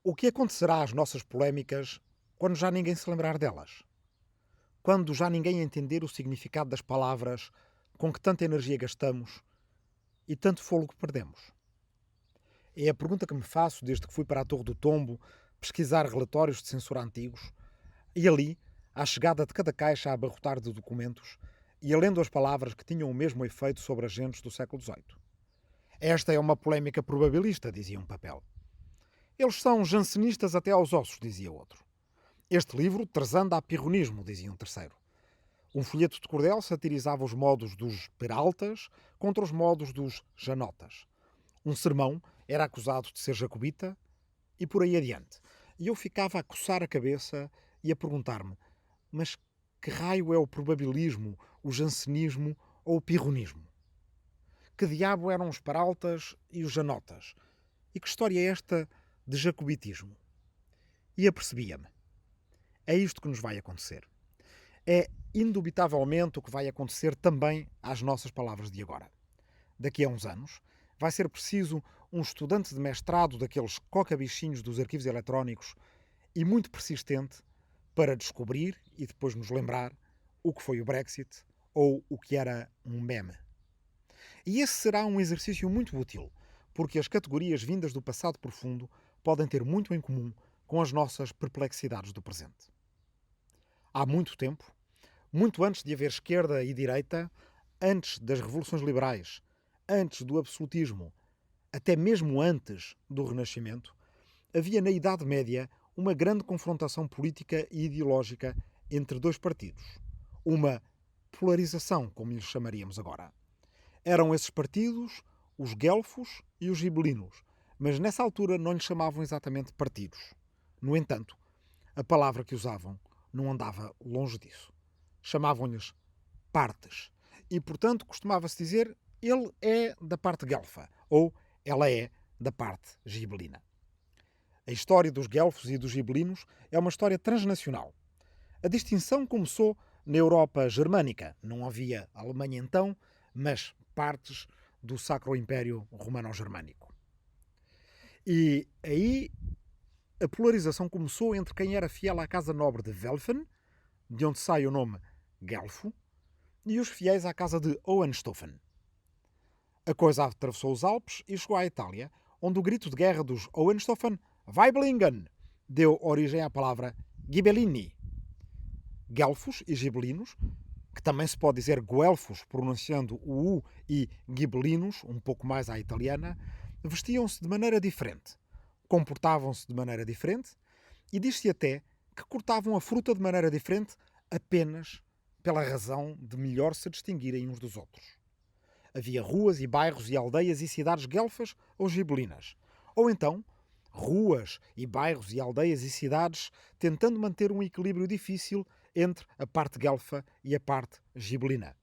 O que acontecerá às nossas polémicas quando já ninguém se lembrar delas? Quando já ninguém entender o significado das palavras com que tanta energia gastamos e tanto fôlego perdemos? É a pergunta que me faço desde que fui para a Torre do Tombo pesquisar relatórios de censura antigos e ali, à chegada de cada caixa a abarrotar de documentos, ia lendo as palavras que tinham o mesmo efeito sobre agentes do século XVIII. Esta é uma polémica probabilista, dizia um papel. Eles são jansenistas até aos ossos, dizia outro. Este livro transanda a pirronismo, dizia um terceiro. Um folheto de cordel satirizava os modos dos peraltas contra os modos dos janotas. Um sermão era acusado de ser jacobita e por aí adiante. E eu ficava a coçar a cabeça e a perguntar-me: mas que raio é o probabilismo, o jansenismo ou o pirronismo? Que diabo eram os peraltas e os janotas? E que história é esta de jacobitismo? E apercebia-me. É isto que nos vai acontecer. É indubitavelmente o que vai acontecer também às nossas palavras de agora. Daqui a uns anos, vai ser preciso um estudante de mestrado daqueles coca-bichinhos dos arquivos eletrónicos e muito persistente para descobrir e depois nos lembrar o que foi o Brexit ou o que era um meme. E esse será um exercício muito útil, porque as categorias vindas do passado profundo podem ter muito em comum com as nossas perplexidades do presente. Há muito tempo, muito antes de haver esquerda e direita, antes das revoluções liberais, antes do absolutismo, até mesmo antes do Renascimento, havia na Idade Média uma grande confrontação política e ideológica entre dois partidos. Uma polarização, como lhes chamaríamos agora. Eram esses partidos os guelfos e os gibelinos, mas nessa altura não lhes chamavam exatamente partidos. No entanto, a palavra que usavam não andava longe disso. Chamavam-lhes partes. E, portanto, costumava-se dizer ele é da parte guelfa ou ela é da parte gibelina. A história dos guelfos e dos gibelinos é uma história transnacional. A distinção começou na Europa germânica. Não havia Alemanha então, mas partes do Sacro Império Romano-Germânico. E aí a polarização começou entre quem era fiel à casa nobre de Welfen, de onde sai o nome Guelfo, e os fiéis à casa de Hohenstaufen. A coisa atravessou os Alpes e chegou à Itália, onde o grito de guerra dos Hohenstaufen, Weiblingen, deu origem à palavra Ghibellini. Guelfos e gibelinos, que também se pode dizer guelfos, pronunciando o U, e ghibelinos, um pouco mais à italiana, vestiam-se de maneira diferente, comportavam-se de maneira diferente e diz-se até que cortavam a fruta de maneira diferente apenas pela razão de melhor se distinguirem uns dos outros. Havia ruas e bairros e aldeias e cidades guelfas ou gibelinas. Ou então, ruas e bairros e aldeias e cidades tentando manter um equilíbrio difícil entre a parte guelfa e a parte gibelina.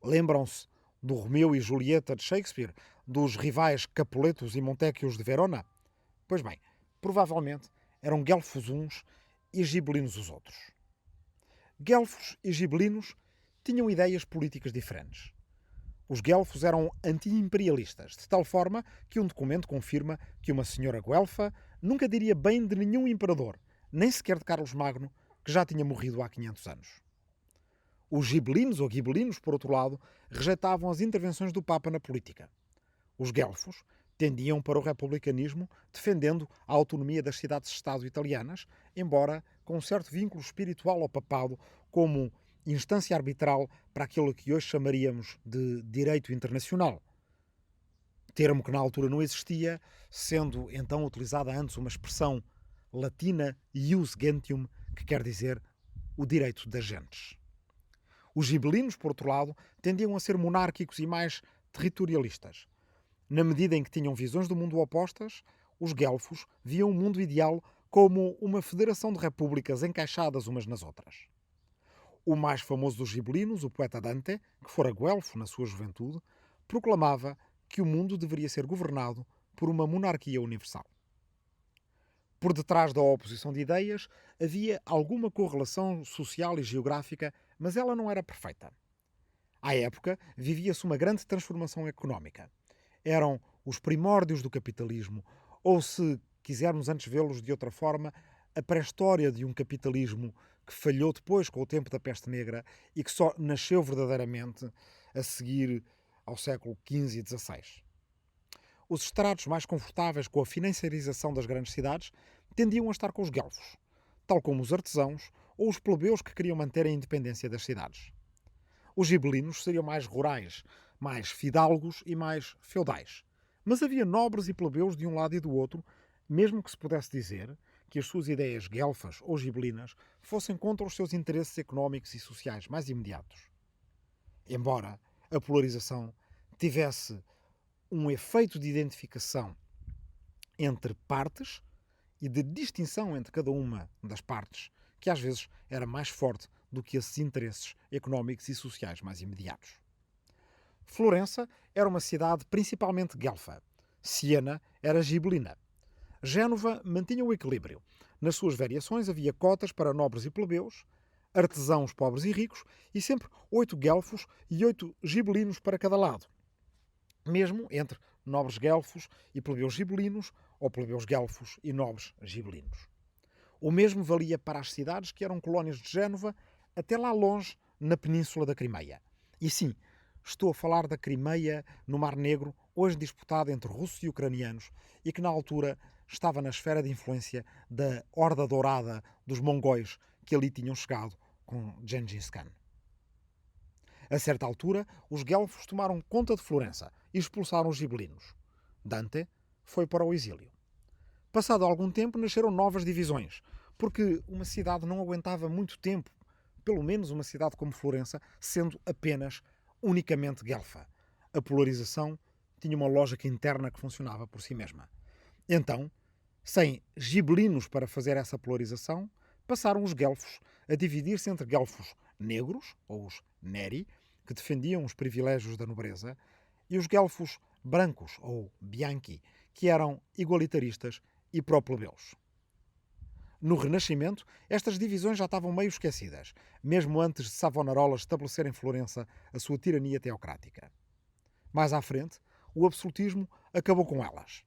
Lembram-se do Romeu e Julieta de Shakespeare, dos rivais Capuletos e Montecchios de Verona? Pois bem, provavelmente eram guelfos uns e gibelinos os outros. Guelfos e gibelinos tinham ideias políticas diferentes. Os guelfos eram anti-imperialistas, de tal forma que um documento confirma que uma senhora guelfa nunca diria bem de nenhum imperador, nem sequer de Carlos Magno, que já tinha morrido há 500 anos. Os gibelinos ou ghibelinos, por outro lado, rejeitavam as intervenções do Papa na política. Os guelfos tendiam para o republicanismo, defendendo a autonomia das cidades-estado italianas, embora com um certo vínculo espiritual ao papado como instância arbitral para aquilo que hoje chamaríamos de direito internacional. Termo que na altura não existia, sendo então utilizada antes uma expressão latina ius gentium, que quer dizer o direito das gentes. Os gibelinos, por outro lado, tendiam a ser monárquicos e mais territorialistas. Na medida em que tinham visões do mundo opostas, os guelfos viam o mundo ideal como uma federação de repúblicas encaixadas umas nas outras. O mais famoso dos gibelinos, o poeta Dante, que fora guelfo na sua juventude, proclamava que o mundo deveria ser governado por uma monarquia universal. Por detrás da oposição de ideias havia alguma correlação social e geográfica, mas ela não era perfeita. À época, vivia-se uma grande transformação económica. Eram os primórdios do capitalismo, ou se quisermos antes vê-los de outra forma, a pré-história de um capitalismo que falhou depois com o tempo da peste negra e que só nasceu verdadeiramente a seguir ao século XV e XVI. Os estratos mais confortáveis com a financiarização das grandes cidades tendiam a estar com os guelfos, tal como os artesãos ou os plebeus que queriam manter a independência das cidades. Os gibelinos seriam mais rurais, mais fidalgos e mais feudais. Mas havia nobres e plebeus de um lado e do outro, mesmo que se pudesse dizer que as suas ideias guelfas ou gibelinas fossem contra os seus interesses económicos e sociais mais imediatos. Embora a polarização tivesse um efeito de identificação entre partes e de distinção entre cada uma das partes, que às vezes era mais forte do que esses interesses económicos e sociais mais imediatos. Florença era uma cidade principalmente guelfa. Siena era gibelina. Génova mantinha o equilíbrio. Nas suas variações havia cotas para nobres e plebeus, artesãos pobres e ricos e sempre 8 guelfos e 8 gibelinos para cada lado. Mesmo entre nobres guelfos e plebeus gibelinos, ou plebeus guelfos e nobres gibelinos. O mesmo valia para as cidades que eram colónias de Génova até lá longe na península da Crimeia. E sim, estou a falar da Crimeia no Mar Negro, hoje disputada entre russos e ucranianos, e que na altura estava na esfera de influência da Horda Dourada dos mongóis que ali tinham chegado com Gengis Khan. A certa altura, os guelfos tomaram conta de Florença e expulsaram os gibelinos. Dante foi para o exílio. Passado algum tempo, nasceram novas divisões, porque uma cidade não aguentava muito tempo, pelo menos uma cidade como Florença, sendo apenas, unicamente guelfa. A polarização tinha uma lógica interna que funcionava por si mesma. Então, sem gibelinos para fazer essa polarização, passaram os guelfos a dividir-se entre guelfos negros, ou os neri, que defendiam os privilégios da nobreza, e os guelfos brancos, ou bianchi, que eram igualitaristas e pró-plebeus. No Renascimento, estas divisões já estavam meio esquecidas, mesmo antes de Savonarola estabelecer em Florença a sua tirania teocrática. Mais à frente, o absolutismo acabou com elas.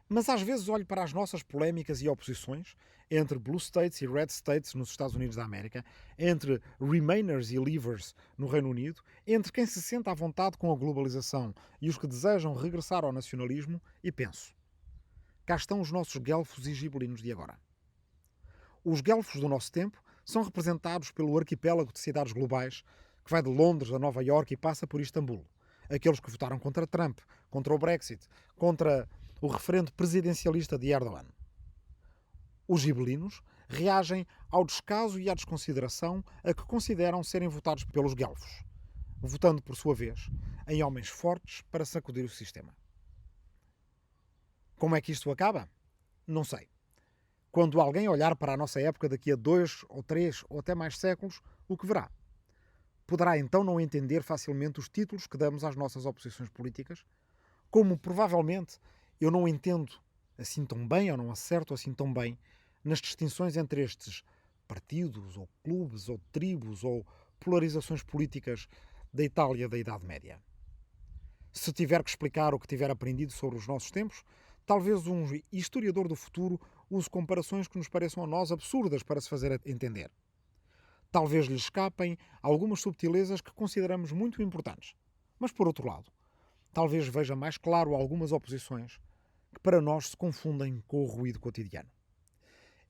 Mas às vezes olho para as nossas polémicas e oposições entre Blue States e Red States nos Estados Unidos da América, entre Remainers e Leavers no Reino Unido, entre quem se sente à vontade com a globalização e os que desejam regressar ao nacionalismo, e penso: cá estão os nossos guelfos e gibelinos de agora. Os guelfos do nosso tempo são representados pelo arquipélago de cidades globais que vai de Londres a Nova Iorque e passa por Istambul. Aqueles que votaram contra Trump, contra o Brexit, contra o referendo presidencialista de Erdogan. Os gibelinos reagem ao descaso e à desconsideração a que consideram serem votados pelos guelfos, votando, por sua vez, em homens fortes para sacudir o sistema. Como é que isto acaba? Não sei. Quando alguém olhar para a nossa época daqui a 2 ou 3 ou até mais séculos, o que verá? Poderá então não entender facilmente os títulos que damos às nossas oposições políticas? Como provavelmente eu não entendo assim tão bem, ou não acerto assim tão bem, nas distinções entre estes partidos, ou clubes, ou tribos, ou polarizações políticas da Itália da Idade Média. Se tiver que explicar o que tiver aprendido sobre os nossos tempos, talvez um historiador do futuro use comparações que nos pareçam a nós absurdas para se fazer entender. Talvez lhe escapem algumas subtilezas que consideramos muito importantes. Mas, por outro lado, talvez veja mais claro algumas oposições que para nós se confundem com o ruído cotidiano.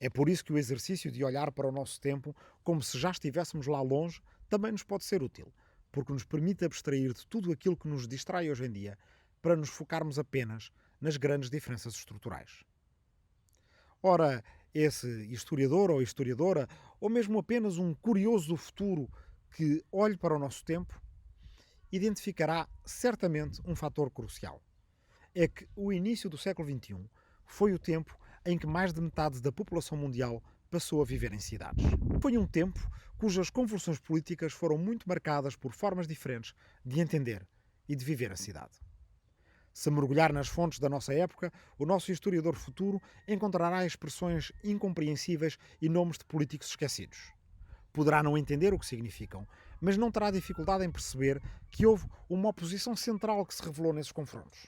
É por isso que o exercício de olhar para o nosso tempo como se já estivéssemos lá longe também nos pode ser útil, porque nos permite abstrair de tudo aquilo que nos distrai hoje em dia para nos focarmos apenas nas grandes diferenças estruturais. Ora, esse historiador ou historiadora, ou mesmo apenas um curioso do futuro que olhe para o nosso tempo, identificará certamente um fator crucial. É que o início do século XXI foi o tempo em que mais de metade da população mundial passou a viver em cidades. Foi um tempo cujas convulsões políticas foram muito marcadas por formas diferentes de entender e de viver a cidade. Se mergulhar nas fontes da nossa época, o nosso historiador futuro encontrará expressões incompreensíveis e nomes de políticos esquecidos. Poderá não entender o que significam, mas não terá dificuldade em perceber que houve uma oposição central que se revelou nesses confrontos.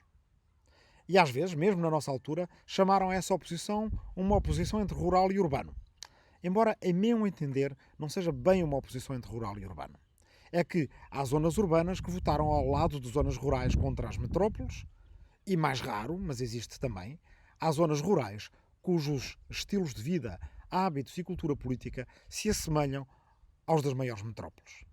E às vezes, mesmo na nossa altura, chamaram essa oposição uma oposição entre rural e urbano. Embora, em meu entender, não seja bem uma oposição entre rural e urbano. É que há zonas urbanas que votaram ao lado de zonas rurais contra as metrópoles, e mais raro, mas existe também, há zonas rurais cujos estilos de vida, hábitos e cultura política se assemelham aos das maiores metrópoles.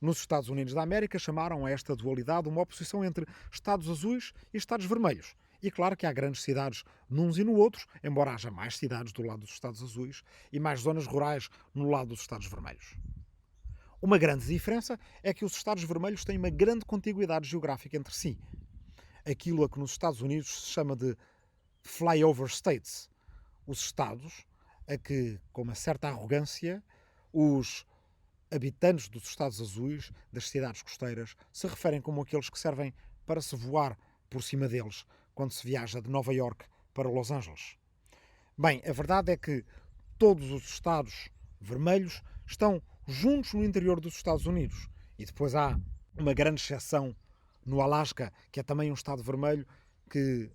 Nos Estados Unidos da América chamaram a esta dualidade uma oposição entre Estados azuis e Estados vermelhos. E claro que há grandes cidades nuns e no outros, embora haja mais cidades do lado dos Estados azuis e mais zonas rurais no lado dos Estados vermelhos. Uma grande diferença é que os Estados vermelhos têm uma grande contiguidade geográfica entre si. Aquilo a que nos Estados Unidos se chama de flyover states. Os Estados a que, com uma certa arrogância, os habitantes dos Estados azuis, das cidades costeiras, se referem como aqueles que servem para se voar por cima deles quando se viaja de Nova Iorque para Los Angeles. Bem, a verdade é que todos os Estados vermelhos estão juntos no interior dos Estados Unidos. E depois há uma grande exceção no Alasca, que é também um Estado vermelho, que,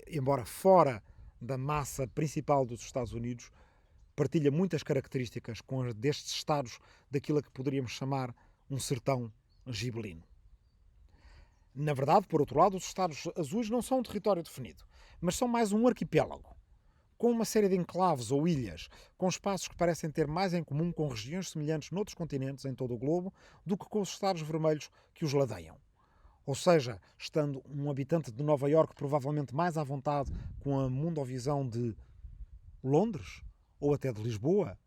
embora fora da massa principal dos Estados Unidos, partilha muitas características com as destes estados daquilo a que poderíamos chamar um sertão gibelino. Na verdade, por outro lado, os Estados azuis não são um território definido, mas são mais um arquipélago, com uma série de enclaves ou ilhas, com espaços que parecem ter mais em comum com regiões semelhantes noutros continentes em todo o globo do que com os Estados vermelhos que os ladeiam. Ou seja, estando um habitante de Nova Iorque provavelmente mais à vontade com a mundovisão de Londres ou até de Lisboa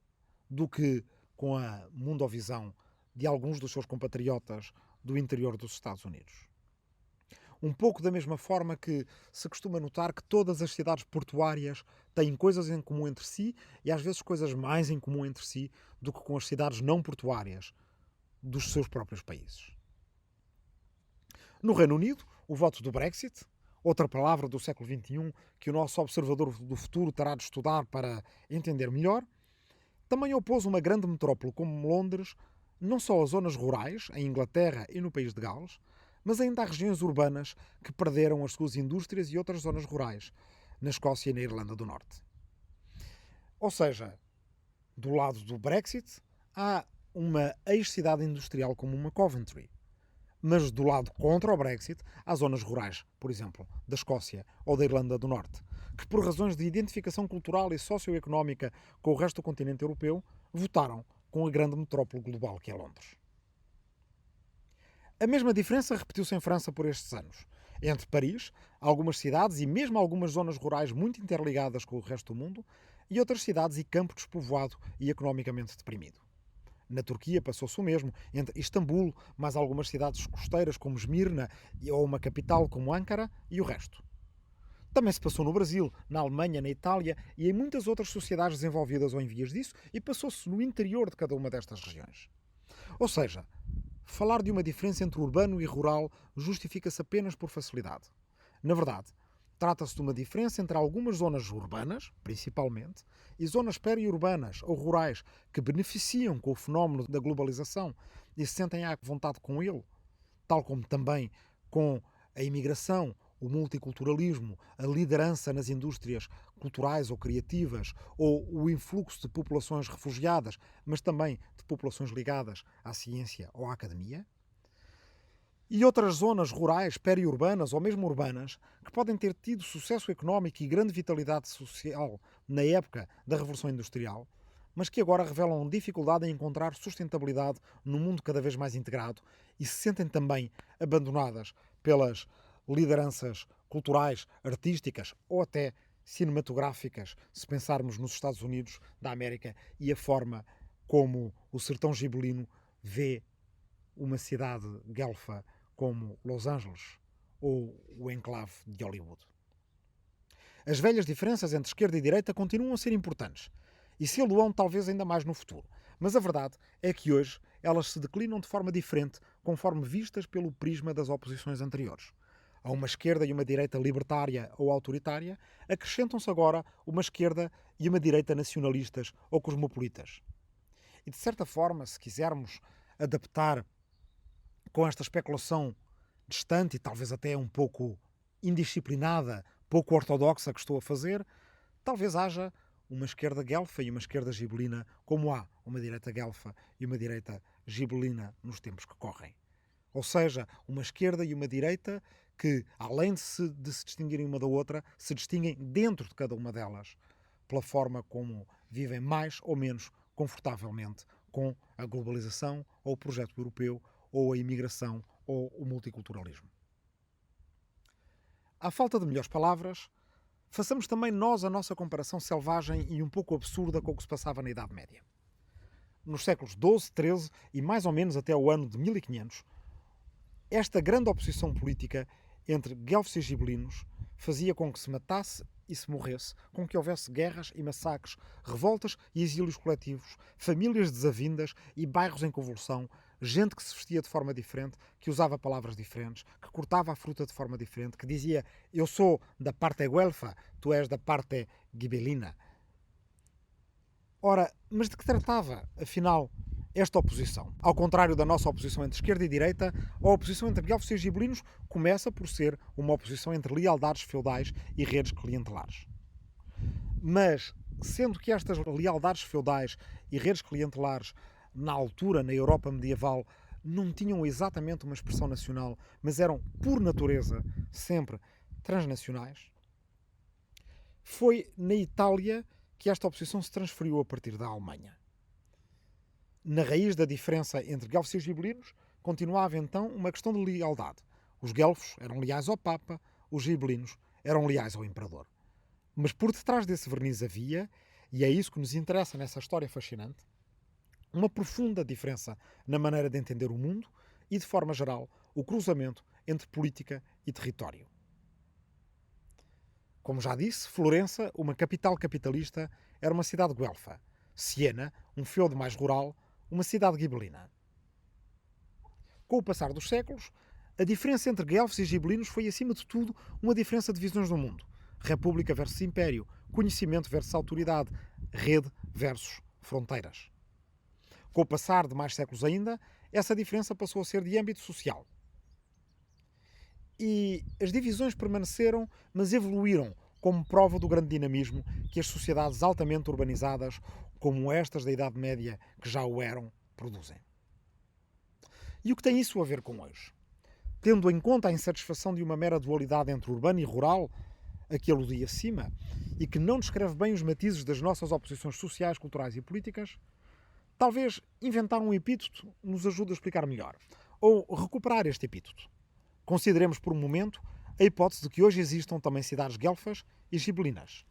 do que com a mundovisão de alguns dos seus compatriotas do interior dos Estados Unidos. Um pouco da mesma forma que se costuma notar que todas as cidades portuárias têm coisas em comum entre si e às vezes coisas mais em comum entre si do que com as cidades não portuárias dos seus próprios países. No Reino Unido, o voto do Brexit, outra palavra do século XXI que o nosso observador do futuro terá de estudar para entender melhor, também opôs uma grande metrópole como Londres não só às zonas rurais, em Inglaterra e no país de Gales, mas ainda há regiões urbanas que perderam as suas indústrias e outras zonas rurais, na Escócia e na Irlanda do Norte. Ou seja, do lado do Brexit, há uma ex-cidade industrial como uma Coventry. Mas do lado contra o Brexit, há zonas rurais, por exemplo, da Escócia ou da Irlanda do Norte, que por razões de identificação cultural e socioeconómica com o resto do continente europeu, votaram com a grande metrópole global que é Londres. A mesma diferença repetiu-se em França por estes anos. Entre Paris, algumas cidades e mesmo algumas zonas rurais muito interligadas com o resto do mundo, e outras cidades e campo despovoado e economicamente deprimido. Na Turquia passou-se o mesmo, entre Istambul, mais algumas cidades costeiras como Esmirna ou uma capital como Ankara e o resto. Também se passou no Brasil, na Alemanha, na Itália e em muitas outras sociedades desenvolvidas ou em vias disso, e passou-se no interior de cada uma destas regiões. Ou seja, falar de uma diferença entre urbano e rural justifica-se apenas por facilidade. Na verdade, trata-se de uma diferença entre algumas zonas urbanas, principalmente, e zonas periurbanas ou rurais que beneficiam com o fenómeno da globalização e se sentem à vontade com ele, tal como também com a imigração, o multiculturalismo, a liderança nas indústrias culturais ou criativas, ou o influxo de populações refugiadas, mas também de populações ligadas à ciência ou à academia. E outras zonas rurais, periurbanas ou mesmo urbanas, que podem ter tido sucesso económico e grande vitalidade social na época da Revolução Industrial, mas que agora revelam dificuldade em encontrar sustentabilidade num mundo cada vez mais integrado e se sentem também abandonadas pelas lideranças culturais, artísticas ou até cinematográficas, se pensarmos nos Estados Unidos da América e a forma como o sertão gibelino vê uma cidade guelfa como Los Angeles ou o enclave de Hollywood. As velhas diferenças entre esquerda e direita continuam a ser importantes e se-lo-ão talvez ainda mais no futuro, mas a verdade é que hoje elas se declinam de forma diferente conforme vistas pelo prisma das oposições anteriores. A uma esquerda e uma direita libertária ou autoritária, acrescentam-se agora uma esquerda e uma direita nacionalistas ou cosmopolitas. E de certa forma, se quisermos adaptar com esta especulação distante e talvez até um pouco indisciplinada, pouco ortodoxa que estou a fazer, talvez haja uma esquerda guelfa e uma esquerda gibelina, como há uma direita guelfa e uma direita gibelina nos tempos que correm. Ou seja, uma esquerda e uma direita que, além de se distinguirem uma da outra, se distinguem dentro de cada uma delas, pela forma como vivem mais ou menos confortavelmente com a globalização, ou o projeto europeu, ou a imigração, ou o multiculturalismo. À falta de melhores palavras, façamos também nós a nossa comparação selvagem e um pouco absurda com o que se passava na Idade Média. Nos séculos XII, XIII e mais ou menos até o ano de 1500, esta grande oposição política entre guelfos e gibelinos fazia com que se matasse e se morresse, com que houvesse guerras e massacres, revoltas e exílios coletivos, famílias desavindas e bairros em convulsão, gente que se vestia de forma diferente, que usava palavras diferentes, que cortava a fruta de forma diferente, que dizia: eu sou da parte guelfa, tu és da parte gibelina. Ora, mas de que tratava, afinal, esta oposição? Ao contrário da nossa oposição entre esquerda e direita, a oposição entre guelfos e gibelinos começa por ser uma oposição entre lealdades feudais e redes clientelares. Mas, sendo que estas lealdades feudais e redes clientelares, na altura, na Europa medieval, não tinham exatamente uma expressão nacional, mas eram, por natureza, sempre transnacionais, foi na Itália que esta oposição se transferiu a partir da Alemanha. Na raiz da diferença entre guelfos e gibelinos continuava então uma questão de lealdade. Os guelfos eram leais ao Papa, os gibelinos eram leais ao Imperador. Mas por detrás desse verniz havia, e é isso que nos interessa nessa história fascinante, uma profunda diferença na maneira de entender o mundo e, de forma geral, o cruzamento entre política e território. Como já disse, Florença, uma capital capitalista, era uma cidade guelfa. Siena, um feudo mais rural, uma cidade gibelina. Com o passar dos séculos, a diferença entre guelfos e gibelinos foi, acima de tudo, uma diferença de visões do mundo. República versus império, conhecimento versus autoridade, rede versus fronteiras. Com o passar de mais séculos ainda, essa diferença passou a ser de âmbito social. E as divisões permaneceram, mas evoluíram como prova do grande dinamismo que as sociedades altamente urbanizadas, como estas da Idade Média, que já o eram, produzem. E o que tem isso a ver com hoje? Tendo em conta a insatisfação de uma mera dualidade entre urbano e rural, a que aludi acima, e que não descreve bem os matizes das nossas oposições sociais, culturais e políticas, talvez inventar um epíteto nos ajude a explicar melhor, ou recuperar este epíteto. Consideremos por um momento a hipótese de que hoje existam também cidades guelfas e gibelinas.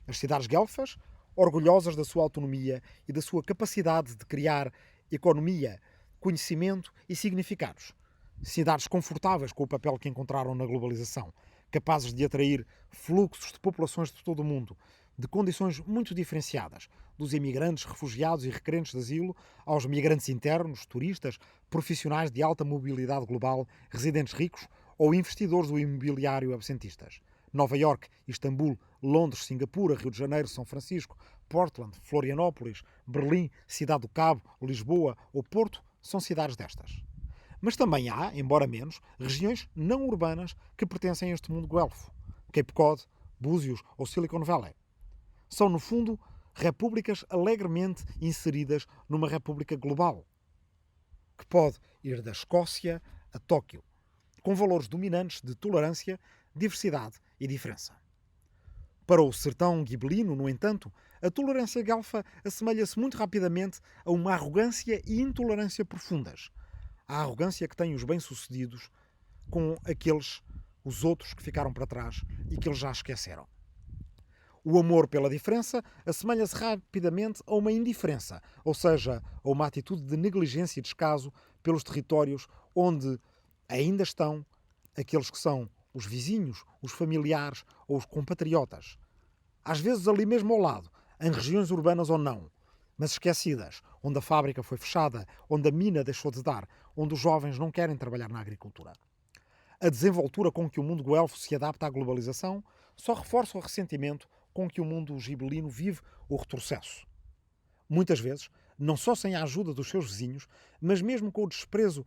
As cidades guelfas, orgulhosas da sua autonomia e da sua capacidade de criar economia, conhecimento e significados. Cidades confortáveis com o papel que encontraram na globalização, capazes de atrair fluxos de populações de todo o mundo, de condições muito diferenciadas, dos imigrantes, refugiados e requerentes de asilo, aos migrantes internos, turistas, profissionais de alta mobilidade global, residentes ricos ou investidores do imobiliário absentistas. Nova Iorque, Istambul, Londres, Singapura, Rio de Janeiro, São Francisco, Portland, Florianópolis, Berlim, Cidade do Cabo, Lisboa ou Porto são cidades destas. Mas também há, embora menos, regiões não urbanas que pertencem a este mundo guelfo. Cape Cod, Búzios ou Silicon Valley. São, no fundo, repúblicas alegremente inseridas numa república global, que pode ir da Escócia a Tóquio, com valores dominantes de tolerância, diversidade e diferença. Para o sertão gibelino, no entanto, a tolerância guelfa assemelha-se muito rapidamente a uma arrogância e intolerância profundas. A arrogância que tem os bem-sucedidos com os outros que ficaram para trás e que eles já esqueceram. O amor pela diferença assemelha-se rapidamente a uma indiferença, ou seja, a uma atitude de negligência e descaso pelos territórios onde ainda estão aqueles que são os vizinhos, os familiares ou os compatriotas. Às vezes ali mesmo ao lado, em regiões urbanas ou não, mas esquecidas, onde a fábrica foi fechada, onde a mina deixou de dar, onde os jovens não querem trabalhar na agricultura. A desenvoltura com que o mundo guelfo se adapta à globalização só reforça o ressentimento com que o mundo gibelino vive o retrocesso. Muitas vezes, não só sem a ajuda dos seus vizinhos, mas mesmo com o desprezo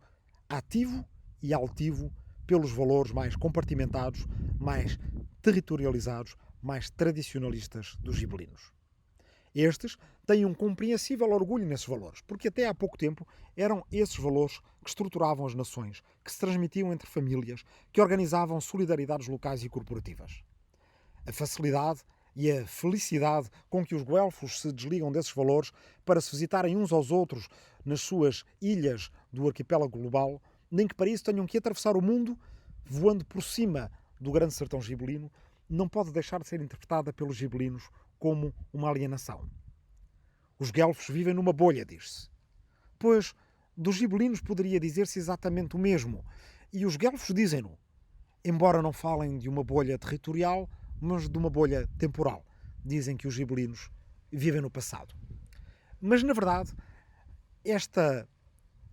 ativo e altivo pelos valores mais compartimentados, mais territorializados, mais tradicionalistas dos gibelinos. Estes têm um compreensível orgulho nesses valores, porque até há pouco tempo eram esses valores que estruturavam as nações, que se transmitiam entre famílias, que organizavam solidariedades locais e corporativas. A facilidade e a felicidade com que os guelfos se desligam desses valores para se visitarem uns aos outros nas suas ilhas do arquipélago global, nem que para isso tenham que atravessar o mundo voando por cima do grande sertão gibelino, não pode deixar de ser interpretada pelos gibelinos como uma alienação. Os guelfos vivem numa bolha, diz-se. Pois dos gibelinos poderia dizer-se exatamente o mesmo, e os guelfos dizem-no, embora não falem de uma bolha territorial, mas de uma bolha temporal. Dizem que os gibelinos vivem no passado. Mas, na verdade, esta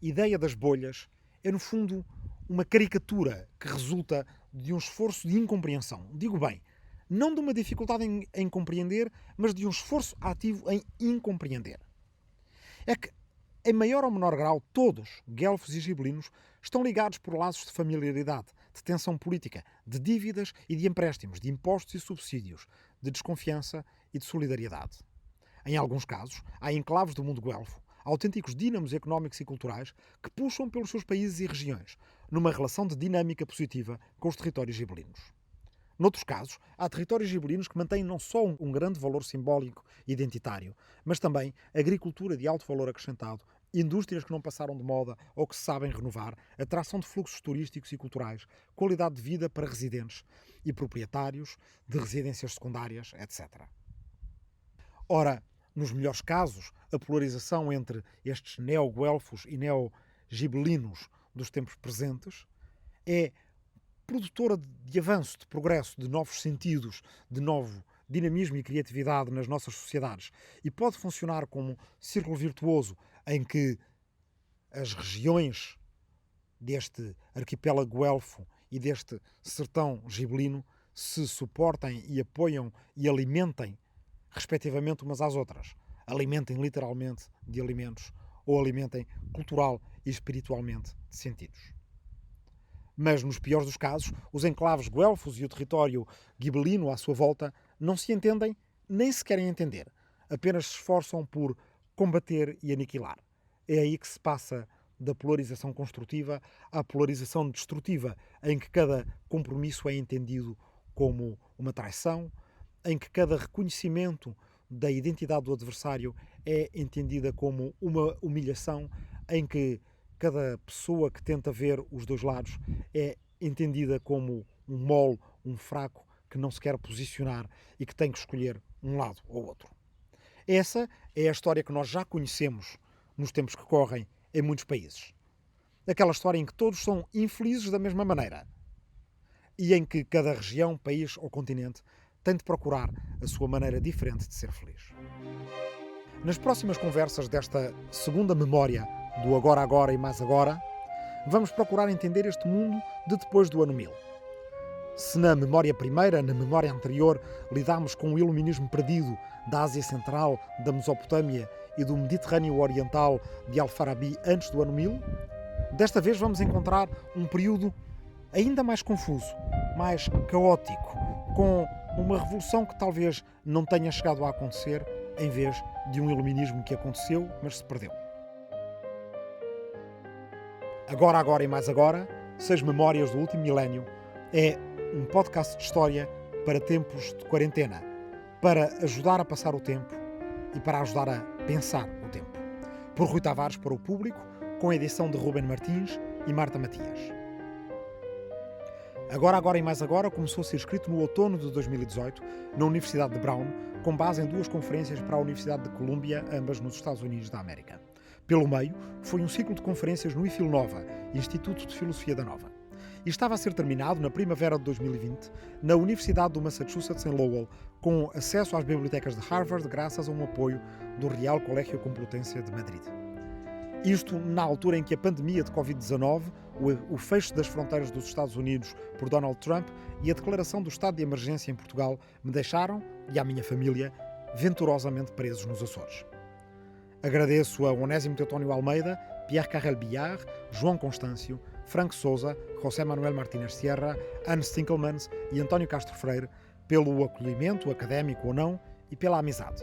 ideia das bolhas é, no fundo, uma caricatura que resulta de um esforço de incompreensão. Digo bem, não de uma dificuldade em compreender, mas de um esforço ativo em incompreender. É que, em maior ou menor grau, todos, guelfos e gibelinos, estão ligados por laços de familiaridade, de tensão política, de dívidas e de empréstimos, de impostos e subsídios, de desconfiança e de solidariedade. Em alguns casos, há enclaves do mundo guelfo, autênticos dínamos económicos e culturais que puxam pelos seus países e regiões, numa relação de dinâmica positiva com os territórios gibelinos. Noutros casos, há territórios gibelinos que mantêm não só um grande valor simbólico e identitário, mas também agricultura de alto valor acrescentado, indústrias que não passaram de moda ou que se sabem renovar, atração de fluxos turísticos e culturais, qualidade de vida para residentes e proprietários de residências secundárias, etc. Ora, nos melhores casos, a polarização entre estes neo-guelfos e neo-gibelinos dos tempos presentes é produtora de avanço, de progresso, de novos sentidos, de novo dinamismo e criatividade nas nossas sociedades e pode funcionar como círculo virtuoso em que as regiões deste arquipélago guelfo e deste sertão gibelino se suportem e apoiam e alimentem respectivamente umas às outras. Alimentem literalmente de alimentos ou alimentem cultural e espiritualmente de sentidos. Mas, nos piores dos casos, os enclaves guelfos e o território gibelino à sua volta não se entendem nem se querem entender. Apenas se esforçam por combater e aniquilar. É aí que se passa da polarização construtiva à polarização destrutiva, em que cada compromisso é entendido como uma traição, em que cada reconhecimento da identidade do adversário é entendida como uma humilhação, em que cada pessoa que tenta ver os dois lados é entendida como um mole, um fraco, que não se quer posicionar e que tem que escolher um lado ou outro. Essa é a história que nós já conhecemos nos tempos que correm em muitos países. Aquela história em que todos são infelizes da mesma maneira e em que cada região, país ou continente tem de procurar a sua maneira diferente de ser feliz. Nas próximas conversas desta segunda memória do Agora Agora e Mais Agora, vamos procurar entender este mundo de depois do ano 1000. Se na memória primeira, na memória anterior, lidámos com o iluminismo perdido da Ásia Central, da Mesopotâmia e do Mediterrâneo Oriental de Al-Farabi antes do ano 1000, desta vez vamos encontrar um período ainda mais confuso, mais caótico, com uma revolução que talvez não tenha chegado a acontecer, em vez de um iluminismo que aconteceu, mas se perdeu. Agora, Agora e Mais Agora, 6 memórias do último milénio, é um podcast de história para tempos de quarentena, para ajudar a passar o tempo e para ajudar a pensar o tempo. Por Rui Tavares para o público, com a edição de Ruben Martins e Marta Matias. Agora, Agora e Mais Agora começou a ser escrito no outono de 2018, na Universidade de Brown, com base em 2 conferências para a Universidade de Colômbia, ambas nos Estados Unidos da América. Pelo meio, foi um ciclo de conferências no IFIL Nova, Instituto de Filosofia da Nova. E estava a ser terminado na primavera de 2020, na Universidade do Massachusetts em Lowell, com acesso às bibliotecas de Harvard graças a um apoio do Real Colegio Complutense de Madrid. Isto na altura em que a pandemia de Covid-19, o fecho das fronteiras dos Estados Unidos por Donald Trump e a declaração do estado de emergência em Portugal me deixaram, e à minha família, venturosamente presos nos Açores. Agradeço a Onésimo Teutónio Almeida, Pierre Carrel Billard, João Constâncio, Frank Sousa, José Manuel Martínez Sierra, Anne Stinkelmans e António Castro Freire pelo acolhimento, académico ou não, e pela amizade.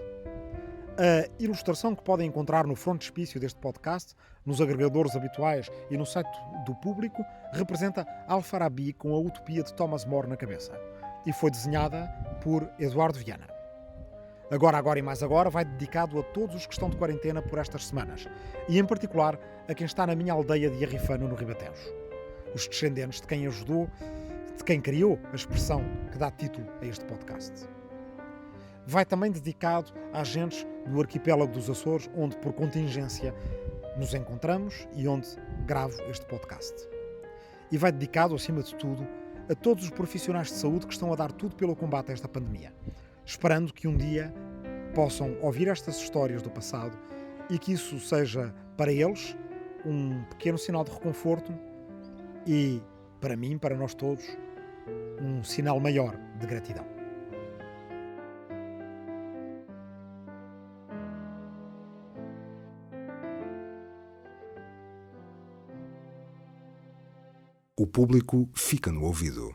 A ilustração que podem encontrar no frontispício deste podcast, nos agregadores habituais e no site do Público, representa Al-Farabi com a utopia de Thomas More na cabeça e foi desenhada por Eduardo Viana. Agora e mais agora vai dedicado a todos os que estão de quarentena por estas semanas e em particular a quem está na minha aldeia de Arrifano, no Ribatejo. Os descendentes de quem ajudou, de quem criou a expressão que dá título a este podcast. Vai também dedicado a agentes do arquipélago dos Açores, onde por contingência nos encontramos e onde gravo este podcast. E vai dedicado, acima de tudo, a todos os profissionais de saúde que estão a dar tudo pelo combate a esta pandemia, esperando que um dia possam ouvir estas histórias do passado e que isso seja, para eles, um pequeno sinal de reconforto e, para mim, para nós todos, um sinal maior de gratidão. O público fica no ouvido.